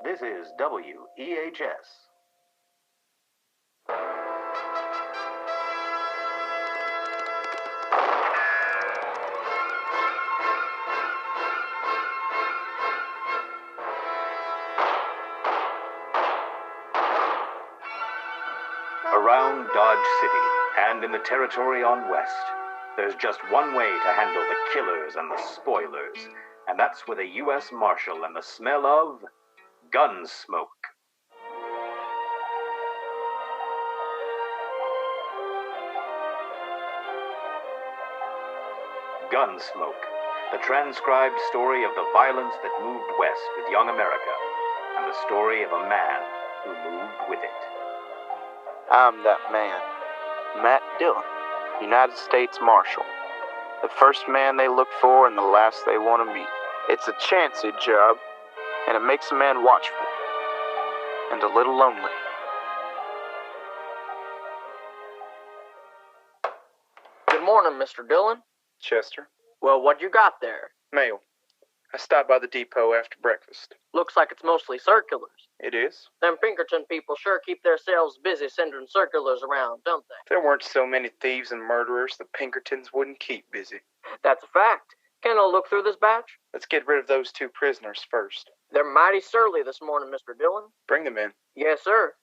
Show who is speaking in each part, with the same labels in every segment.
Speaker 1: This is WEHS. Around Dodge City and in the territory on West, there's just one way to handle the killers and the spoilers, and that's with a U.S. Marshal and the smell of Gunsmoke. Gunsmoke, the transcribed story of the violence that moved west with young America, and the story of a man who moved with it.
Speaker 2: I'm that man, Matt Dillon, United States Marshal. The first man they look for and the last they want to meet. It's a chancy job, and it makes a man watchful and a little lonely.
Speaker 3: Good morning, Mr. Dillon.
Speaker 2: Chester.
Speaker 3: Well, what you got there?
Speaker 2: Mail. I stopped by the depot after breakfast.
Speaker 3: Looks like it's mostly circulars.
Speaker 2: It is?
Speaker 3: Them Pinkerton people sure keep themselves busy sending circulars around, don't they?
Speaker 2: If there weren't so many thieves and murderers, the Pinkertons wouldn't keep busy.
Speaker 3: That's a fact. Can I look through this batch?
Speaker 2: Let's get rid of those 2 prisoners first.
Speaker 3: They're mighty surly this morning, Mr. Dillon.
Speaker 2: Bring them in.
Speaker 3: Yes, sir.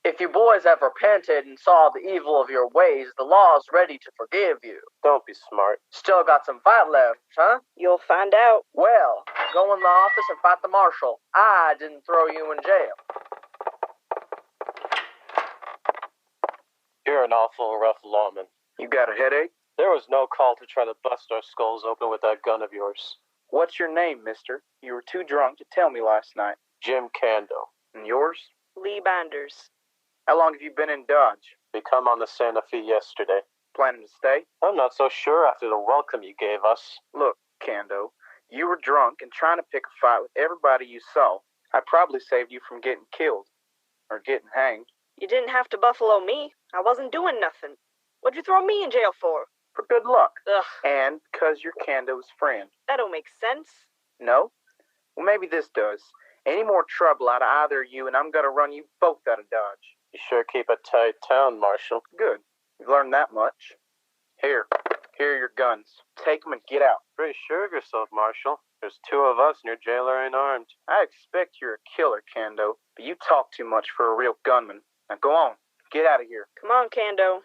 Speaker 3: If you boys have repented and saw the evil of your ways, the law's ready to forgive you.
Speaker 2: Don't be smart.
Speaker 3: Still got some fight left, huh?
Speaker 4: You'll find out.
Speaker 3: Well, go in the office and fight the marshal. I didn't throw you in jail.
Speaker 5: You're an awful rough lawman.
Speaker 2: You got a headache?
Speaker 5: There was no call to try to bust our skulls open with that gun of yours.
Speaker 2: What's your name, mister? You were too drunk to tell me last night.
Speaker 5: Jim Cando.
Speaker 2: And yours?
Speaker 4: Lee Binders.
Speaker 2: How long have you been in Dodge?
Speaker 5: We come on the Santa Fe yesterday.
Speaker 2: Planning to stay?
Speaker 5: I'm not so sure after the welcome you gave us.
Speaker 2: Look, Cando, you were drunk and trying to pick a fight with everybody you saw. I probably saved you from getting killed. Or getting hanged.
Speaker 4: You didn't have to buffalo me. I wasn't doing nothing. What'd you throw me in jail for?
Speaker 2: For good luck.
Speaker 4: Ugh,
Speaker 2: And because you're Cando's friend.
Speaker 4: that don't make sense.
Speaker 2: No? Well, maybe this does. Any more trouble out of either of you and I'm gonna run you both out of Dodge.
Speaker 5: You sure keep a tight town, Marshal.
Speaker 2: Good. You've learned that much. Here are your guns. Take them and get out.
Speaker 5: Pretty sure of yourself, Marshal. There's 2 of us and your jailer ain't armed.
Speaker 2: I expect you're a killer, Cando, but you talk too much for a real gunman. Now go on. Get out of here.
Speaker 4: Come on, Cando.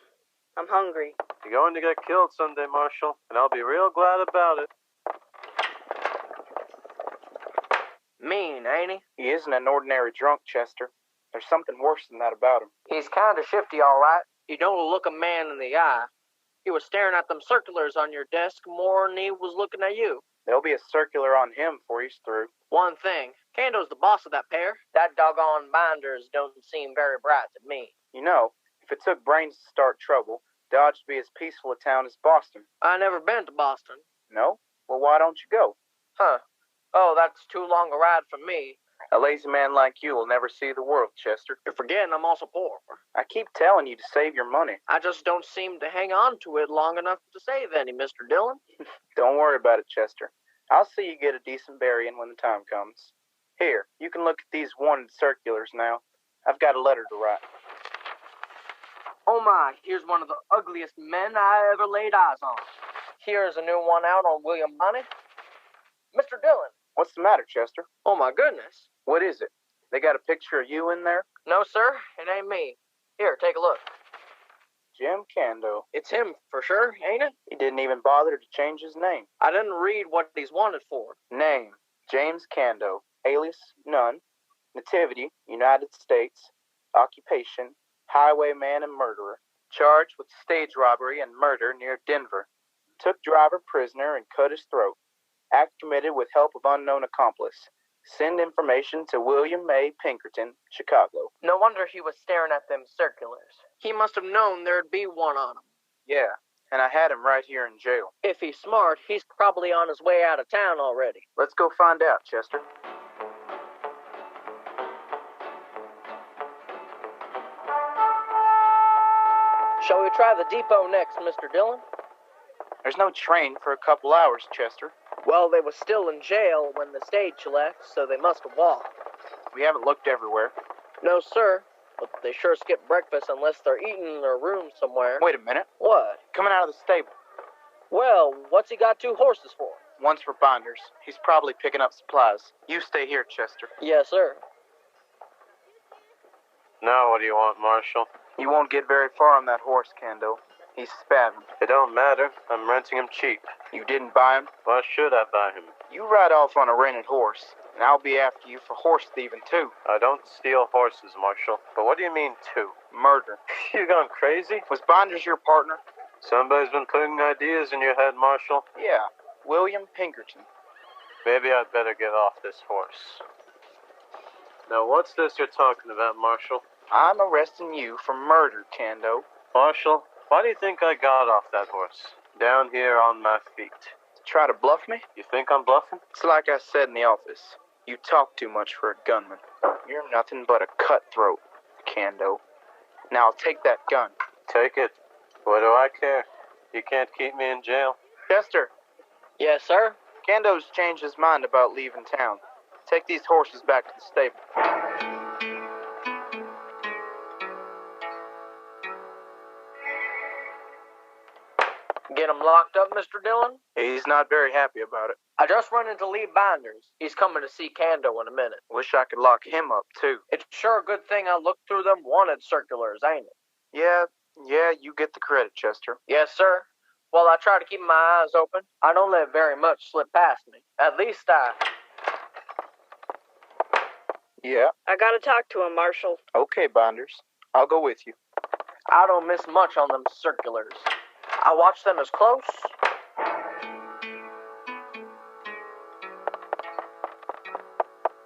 Speaker 4: I'm hungry.
Speaker 5: You're going to get killed someday, Marshal, and I'll be real glad about it.
Speaker 3: Mean, ain't he?
Speaker 2: He isn't an ordinary drunk, Chester. There's something worse than that about him.
Speaker 3: He's kind of shifty, all right. You don't look a man in the eye. He was staring at them circulars on your desk more than he was looking at you.
Speaker 2: There'll be a circular on him before he's through.
Speaker 3: One thing, Cando's the boss of that pair. That doggone Binders don't seem very bright to me.
Speaker 2: You know, if it took brains to start trouble, Dodge would be as peaceful a town as Boston.
Speaker 3: I never been to Boston.
Speaker 2: No? Well, why don't you go?
Speaker 3: Huh. Oh, that's too long a ride for me.
Speaker 2: A lazy man like you will never see the world, Chester.
Speaker 3: You're forgetting I'm also poor.
Speaker 2: I keep telling you to save your money.
Speaker 3: I just don't seem to hang on to it long enough to save any, Mr. Dillon.
Speaker 2: Don't worry about it, Chester. I'll see you get a decent burying when the time comes. Here, you can look at these wanted circulars now. I've got a letter to write.
Speaker 3: Oh my, here's one of the ugliest men I ever laid eyes on. Here's a new one out on William Bonney. Mr. Dillon.
Speaker 2: What's the matter, Chester?
Speaker 3: Oh my goodness.
Speaker 2: What is it? They got a picture of you in there?
Speaker 3: No, sir, it ain't me. Here, take a look.
Speaker 2: Jim Cando.
Speaker 3: It's him for sure, ain't it?
Speaker 2: He didn't even bother to change his name.
Speaker 3: I didn't read what he's wanted for.
Speaker 2: Name, James Cando. Alias, none. Nativity, United States. Occupation, highwayman and murderer. Charged with stage robbery and murder near Denver. Took driver prisoner and cut his throat. Act committed with help of unknown accomplice. Send information to William A. Pinkerton, Chicago.
Speaker 3: No wonder he was staring at them circulars. He must have known there'd be one on him.
Speaker 2: Yeah, and I had him right here in jail.
Speaker 3: If he's smart, he's probably on his way out of town already.
Speaker 2: Let's go find out, Chester.
Speaker 3: Shall we try the depot next, Mr. Dillon?
Speaker 2: There's no train for a couple hours, Chester.
Speaker 3: Well, they was still in jail when the stage left, so they must have walked.
Speaker 2: We haven't looked everywhere.
Speaker 3: No, sir. But they sure skip breakfast unless they're eating in their room somewhere.
Speaker 2: Wait a minute.
Speaker 3: What?
Speaker 2: Coming out of the stable.
Speaker 3: Well, what's he got 2 horses for?
Speaker 2: One's for Binders. He's probably picking up supplies. You stay here, Chester.
Speaker 3: Yes, sir.
Speaker 5: Now what do you want, Marshal?
Speaker 2: You won't get very far on that horse, Kendo. He's spavined.
Speaker 5: It don't matter. I'm renting him cheap.
Speaker 2: You didn't buy him?
Speaker 5: Why should I buy him?
Speaker 2: You ride off on a rented horse, and I'll be after you for horse thieving, too.
Speaker 5: I don't steal horses, Marshal. But what do you mean, too?
Speaker 2: Murder.
Speaker 5: You gone crazy?
Speaker 2: Was Binders your partner?
Speaker 5: Somebody's been putting ideas in your head, Marshal.
Speaker 2: Yeah, William Pinkerton.
Speaker 5: Maybe I'd better get off this horse. Now, what's this you're talking about, Marshal?
Speaker 2: I'm arresting you for murder, Kendo.
Speaker 5: Marshal, why do you think I got off that horse? Down here on my feet.
Speaker 2: Try to bluff me?
Speaker 5: You think I'm bluffing?
Speaker 2: It's like I said in the office. You talk too much for a gunman. You're nothing but a cutthroat, Kendo. Now take that gun.
Speaker 5: Take it. What do I care? You can't keep me in jail.
Speaker 2: Chester,
Speaker 3: Yes, sir.
Speaker 2: Kendo's changed his mind about leaving town. Take these horses back to the stable.
Speaker 3: Get him locked up, Mr. Dillon?
Speaker 2: He's not very happy about it.
Speaker 3: I just run into Lee Binders. He's coming to see Kando in a minute.
Speaker 2: Wish I could lock him up, too.
Speaker 3: It's sure a good thing I looked through them wanted circulars, ain't it?
Speaker 2: Yeah, you get the credit, Chester.
Speaker 3: Yes, sir. Well, I try to keep my eyes open. I don't let very much slip past me. At least I...
Speaker 2: Yeah.
Speaker 4: I gotta talk to him, Marshal.
Speaker 2: Okay, Binders. I'll go with you.
Speaker 3: I don't miss much on them circulars. I watch them as close.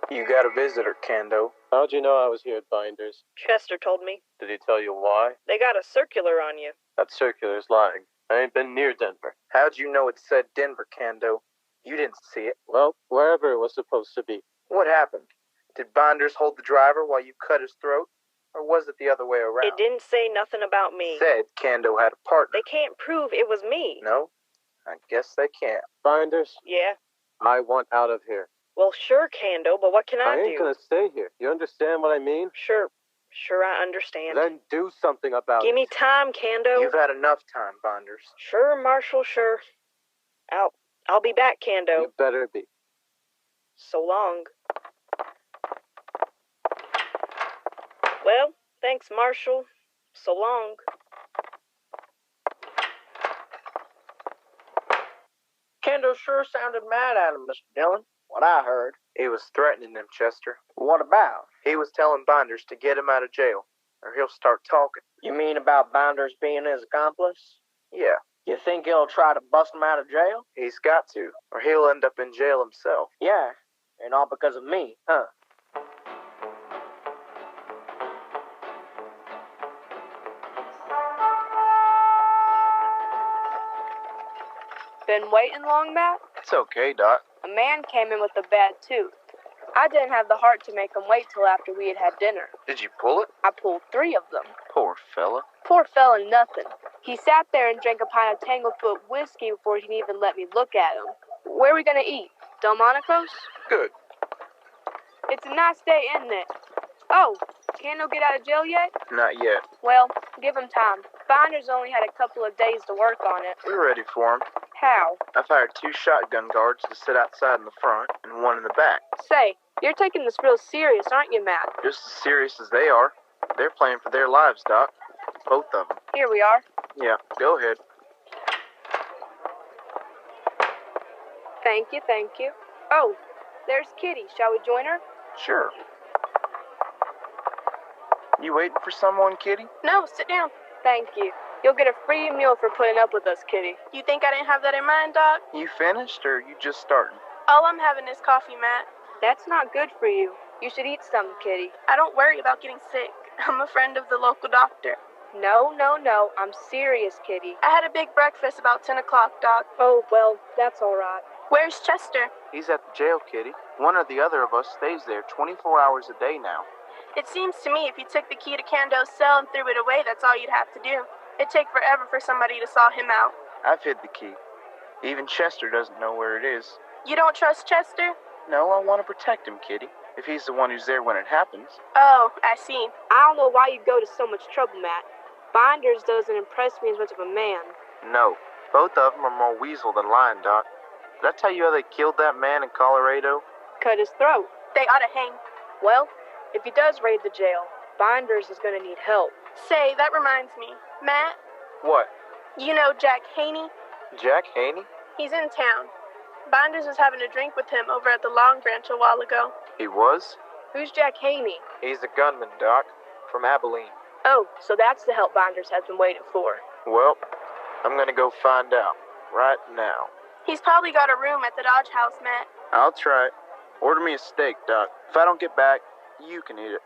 Speaker 2: You got a visitor, Kendo.
Speaker 5: How'd you know I was here at Binders?
Speaker 4: Chester told me.
Speaker 5: Did he tell you why?
Speaker 4: They got a circular on you.
Speaker 5: That circular's lying. I ain't been near Denver.
Speaker 2: How'd you know it said Denver, Kendo? You didn't see it.
Speaker 5: Well, wherever it was supposed to be.
Speaker 2: What happened? Did Binders hold the driver while you cut his throat? Or was it the other way around?
Speaker 4: It didn't say nothing about me.
Speaker 2: Said Kendo had a partner.
Speaker 4: They can't prove it was me.
Speaker 2: No? I guess they can't.
Speaker 5: Binders,
Speaker 4: Yeah.
Speaker 5: I want out of here.
Speaker 4: Well, sure, Kando, but what can I
Speaker 5: ain't
Speaker 4: do?
Speaker 5: gonna stay here. You understand what I mean?
Speaker 4: Sure, I understand.
Speaker 5: Then do something about
Speaker 4: Give
Speaker 5: it.
Speaker 4: me time, Kando.
Speaker 2: You've had enough time, Binders.
Speaker 4: Sure, Marshal, sure. I'll be back, Kando.
Speaker 5: You better be.
Speaker 4: So long. Well, thanks, Marshal. So long.
Speaker 3: Kendo sure sounded mad at him, Mr. Dillon. What I heard.
Speaker 2: He was threatening him, Chester.
Speaker 3: What about?
Speaker 2: He was telling Binders to get him out of jail, or he'll start talking.
Speaker 3: You mean about Binders being his accomplice?
Speaker 2: Yeah,
Speaker 3: You think he'll try to bust him out of jail?
Speaker 2: he's got to, or he'll end up in jail himself.
Speaker 3: Yeah, and all because of me, huh?
Speaker 6: Been waiting long, Matt?
Speaker 2: It's okay, Doc.
Speaker 6: A man came in with a bad tooth. I didn't have the heart to make him wait till after we had had dinner.
Speaker 2: Did you pull it?
Speaker 6: I pulled 3 of them.
Speaker 2: Poor fella.
Speaker 6: Poor fella nothing. He sat there and drank a pint of Tanglefoot whiskey before he could even let me look at him. Where are we gonna eat? Delmonico's?
Speaker 2: Good.
Speaker 6: It's a nice day, isn't it? Oh, Kando get out of jail yet?
Speaker 2: Not yet.
Speaker 6: Well, give him time. Binders only had a couple of days to work on it.
Speaker 2: We're ready for him.
Speaker 6: How?
Speaker 2: I've hired 2 shotgun guards to sit outside in the front and 1 in the back.
Speaker 6: Say, you're taking this real serious, aren't you, Matt?
Speaker 2: Just as serious as they are. They're playing for their lives, Doc. Both of them.
Speaker 6: Here we are.
Speaker 2: Yeah, go ahead.
Speaker 6: Thank you, thank you. Oh, there's Kitty. Shall we join her?
Speaker 2: Sure. You waiting for someone, Kitty?
Speaker 6: No, sit down. Thank you. You'll get a free meal for putting up with us, Kitty.
Speaker 7: You think I didn't have that in mind, Doc?
Speaker 2: You finished, or you just starting?
Speaker 7: All I'm having is coffee, Matt.
Speaker 6: That's not good for you. You should eat some, Kitty.
Speaker 7: I don't worry about getting sick. I'm a friend of the local doctor.
Speaker 6: No. I'm serious, Kitty.
Speaker 7: I had a big breakfast about 10 o'clock, Doc.
Speaker 6: Oh, well, that's all right.
Speaker 7: Where's Chester?
Speaker 2: He's at the jail, Kitty. One or the other of us stays there 24 hours a day now.
Speaker 7: It seems to me if you took the key to Kando's cell and threw it away, that's all you'd have to do. It'd take forever for somebody to saw him out.
Speaker 2: I've hid the key. Even Chester doesn't know where it is.
Speaker 7: You don't trust Chester?
Speaker 2: No, I want to protect him, Kitty. If he's the one who's there when it happens.
Speaker 7: Oh, I see.
Speaker 6: I don't know why you go to so much trouble, Matt. Binders doesn't impress me as much of a man.
Speaker 2: No, both of them are more weasel than lion, Doc. Did I tell you how they killed that man in Colorado?
Speaker 6: Cut his throat.
Speaker 7: They ought to hang.
Speaker 6: Well, if he does raid the jail, Binders is gonna need help.
Speaker 7: Say, that reminds me. Matt,
Speaker 2: What?
Speaker 7: you know Jack Haney?
Speaker 2: Jack Haney?
Speaker 7: He's in town. Binders was having a drink with him over at the Long Branch a while ago.
Speaker 2: He was?
Speaker 6: Who's Jack Haney?
Speaker 2: He's a gunman, Doc, from Abilene.
Speaker 6: Oh, so that's the help Binders has been waiting for.
Speaker 2: Well, I'm gonna go find out. Right now.
Speaker 7: He's probably got a room at the Dodge House, Matt.
Speaker 2: I'll try it. Order me a steak, Doc. If I don't get back, you can eat it.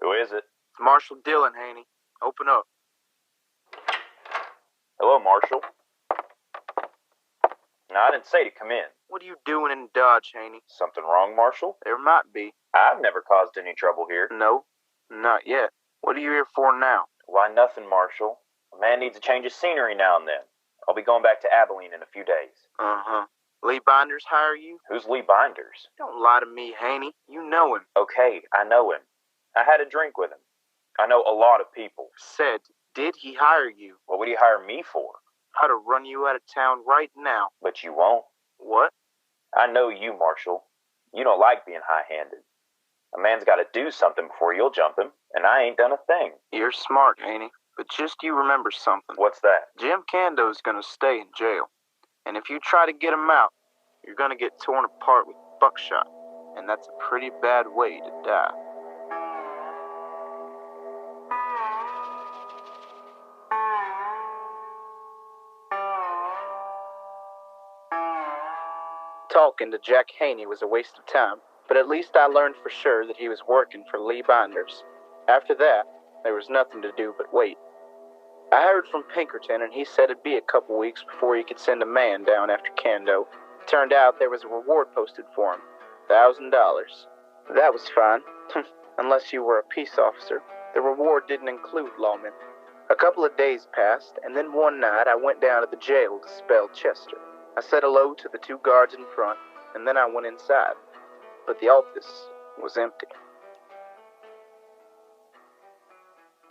Speaker 1: Who is it?
Speaker 2: It's Marshal Dillon, Haney. Open up.
Speaker 1: Hello, Marshal. No, I didn't say to come in.
Speaker 2: What are you doing in Dodge, Haney?
Speaker 1: Something wrong, Marshal?
Speaker 2: There might be.
Speaker 1: I've never caused any trouble here.
Speaker 2: No, not yet. What are you here for now?
Speaker 1: Why, nothing, Marshal. A man needs a change of scenery now and then. I'll be going back to Abilene in a few days.
Speaker 2: Uh-huh. Lee Binders hire you?
Speaker 1: Who's Lee Binders?
Speaker 2: Don't lie to me, Haney. You know him.
Speaker 1: Okay, I know him. I had a drink with him. I know a lot of people.
Speaker 2: Said, did he hire you?
Speaker 1: What would he hire me for?
Speaker 2: How to run you out of town right now.
Speaker 1: But you won't.
Speaker 2: What?
Speaker 1: I know you, Marshal. You don't like being high-handed. A man's got to do something before you'll jump him, and I ain't done a thing.
Speaker 2: You're smart, Haney. But just you remember something.
Speaker 1: What's that?
Speaker 2: Jim Cando's gonna stay in jail. And if you try to get him out, you're gonna get torn apart with buckshot. And that's a pretty bad way to die. Talking to Jack Haney was a waste of time, but at least I learned for sure that he was working for Lee Binders. After that, there was nothing to do but wait. I heard from Pinkerton, and he said it'd be a couple weeks before he could send a man down after Cando. Turned out there was a reward posted for him, $1,000. That was fine, unless you were a peace officer. The reward didn't include lawmen. A couple of days passed, and then one night I went down to the jail to spell Chester. I said hello to the 2 guards in front, and then I went inside. But the office was empty.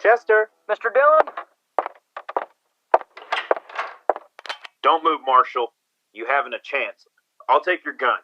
Speaker 3: Chester, Mr. Dillon?
Speaker 1: Don't move, Marshal. You haven't a chance. I'll take your gun.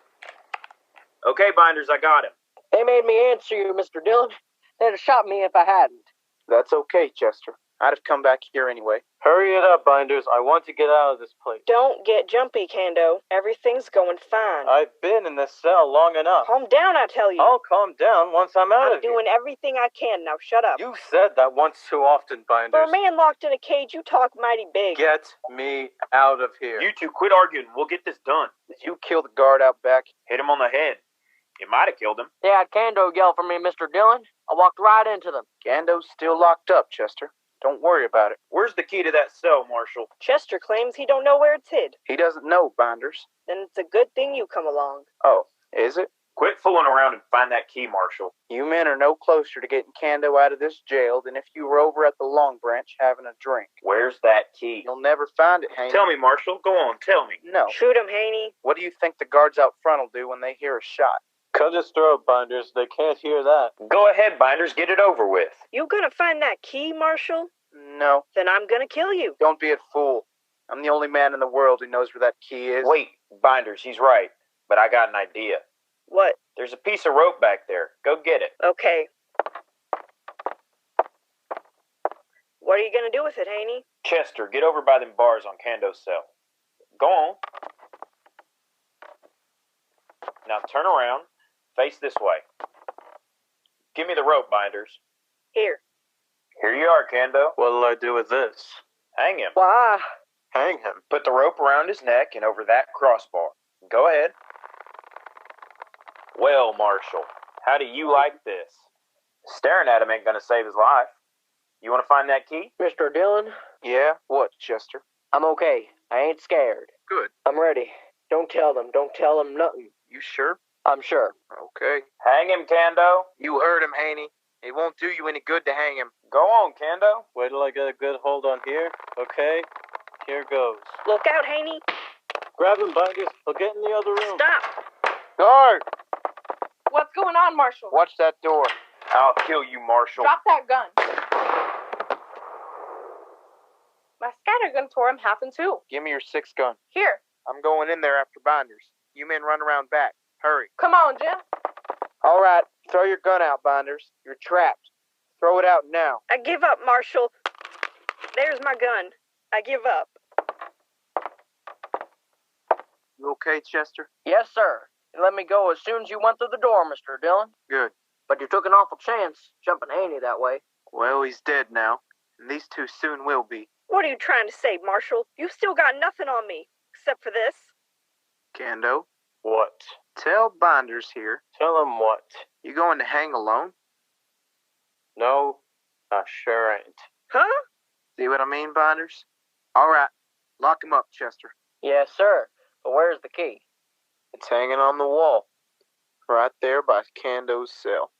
Speaker 1: Okay, Binders, I got him.
Speaker 3: They made me answer you, Mr. Dillon. They'd have shot me if I hadn't.
Speaker 2: That's okay, Chester. I'd have come back here anyway.
Speaker 5: Hurry it up, Binders. I want to get out of this place.
Speaker 4: Don't get jumpy, Cando. Everything's going fine.
Speaker 5: I've been in this cell long enough.
Speaker 4: Calm down, I tell you.
Speaker 5: I'll calm down once I'm out
Speaker 4: I'm
Speaker 5: of here.
Speaker 4: doing everything I can. Now shut up.
Speaker 5: You said that once too often, Binders.
Speaker 4: For a man locked in a cage, you talk mighty big.
Speaker 5: Get me out of here.
Speaker 1: You two quit arguing. We'll get this done.
Speaker 2: Did you kill the guard out back?
Speaker 1: Hit him on the head. You might have killed him.
Speaker 3: They had Cando yell for me, Mr. Dillon. I walked right into them.
Speaker 2: Gando's still locked up, Chester. Don't worry about it.
Speaker 1: Where's the key to that cell, Marshal?
Speaker 4: Chester claims he don't know where it's hid.
Speaker 2: He doesn't know, Binders.
Speaker 4: Then it's a good thing you come along.
Speaker 2: Oh, is it?
Speaker 1: Quit fooling around and find that key, Marshal.
Speaker 2: You men are no closer to getting Cando out of this jail than if you were over at the Long Branch having a drink.
Speaker 1: Where's that key?
Speaker 2: You'll never find it, Haney.
Speaker 1: Tell me, Marshal. Go on, tell me.
Speaker 2: No.
Speaker 4: Shoot him, Haney.
Speaker 2: What do you think the guards out front will do when they hear a shot?
Speaker 5: Cut his throat, Binders. They can't hear that.
Speaker 1: Go ahead, Binders. Get it over with.
Speaker 4: You gonna find that key, Marshal?
Speaker 2: No.
Speaker 4: Then I'm gonna kill you.
Speaker 2: Don't be a fool. I'm the only man in the world who knows where that key is.
Speaker 1: Wait, Binders, he's right. But I got an idea.
Speaker 4: What?
Speaker 1: There's a piece of rope back there. Go get it.
Speaker 4: Okay. What are you gonna do with it, Haney?
Speaker 1: Chester, get over by them bars on Cando's cell. Go on. Now turn around. Face this way. Give me the rope, Binders.
Speaker 4: Here.
Speaker 1: Here you are, Cando.
Speaker 5: What'll I do with this?
Speaker 1: Hang him.
Speaker 3: Why?
Speaker 5: Hang him.
Speaker 1: Put the rope around his neck and over that crossbar. Go ahead. Well, Marshal, how do you like this? Staring at him ain't gonna save his life. You want to find that key?
Speaker 3: Mr. Dillon,
Speaker 2: Yeah? What, Chester?
Speaker 3: I'm okay. I ain't scared.
Speaker 2: Good.
Speaker 3: I'm ready. Don't tell them. Don't tell them nothing.
Speaker 2: You sure?
Speaker 3: I'm sure.
Speaker 2: Okay.
Speaker 5: Hang him, Kando.
Speaker 2: You heard him, Haney. It won't do you any good to hang him.
Speaker 5: Go on, Kando. Wait till I get a good hold on here. Okay, here goes.
Speaker 4: Look out, Haney.
Speaker 5: Grab him, Binders. He'll get in the other room.
Speaker 4: Stop.
Speaker 2: Guard!
Speaker 6: What's going on, Marshal?
Speaker 2: Watch that door. I'll kill you, Marshal.
Speaker 6: Drop that gun. My scattergun tore him half in two.
Speaker 2: Give me your 6-gun.
Speaker 6: Here.
Speaker 2: I'm going in there after Binders. You men run around back. Hurry.
Speaker 6: Come on, Jim.
Speaker 2: All right, throw your gun out, Binders. You're trapped. Throw it out now.
Speaker 4: I give up, Marshal. There's my gun. I give up.
Speaker 2: You okay, Chester?
Speaker 3: Yes, sir. You let me go as soon as you went through the door, Mr. Dillon.
Speaker 2: Good.
Speaker 3: But you took an awful chance, jumping Haney that way.
Speaker 2: Well, he's dead now, and these two soon will be.
Speaker 4: What are you trying to say, Marshal? You've still got nothing on me, except for this.
Speaker 2: Kando,
Speaker 5: What?
Speaker 2: tell Binders here.
Speaker 5: Tell him what?
Speaker 2: You going to hang alone?
Speaker 5: No, I sure ain't.
Speaker 4: Huh?
Speaker 2: See what I mean, Binders? All right, lock him up, Chester.
Speaker 3: Yes, sir. But where's the key?
Speaker 2: It's hanging on the wall, right there by Kando's cell.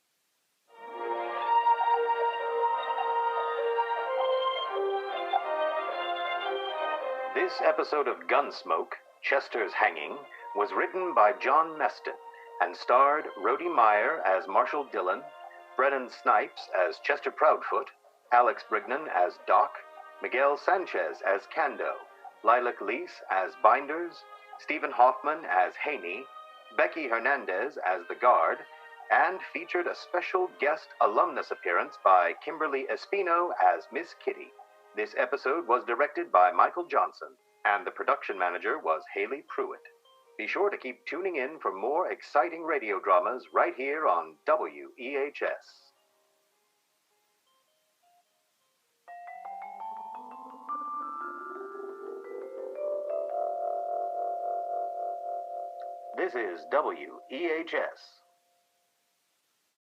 Speaker 1: This episode of Gunsmoke, Chester's Hanging, was written by John Meston and starred Rhodey Meyer as Marshal Dillon, Brennan Snipes as Chester Proudfoot, Alex Brignan as Doc, Miguel Sanchez as Kando, Lilac Lease as Binders, Stephen Hoffman as Haney, Becky Hernandez as the Guard, and featured a special guest alumnus appearance by Kimberly Espino as Miss Kitty. This episode was directed by Michael Johnson, and the production manager was Haley Pruitt. Be sure to keep tuning in for more exciting radio dramas right here on WEHS. This is WEHS,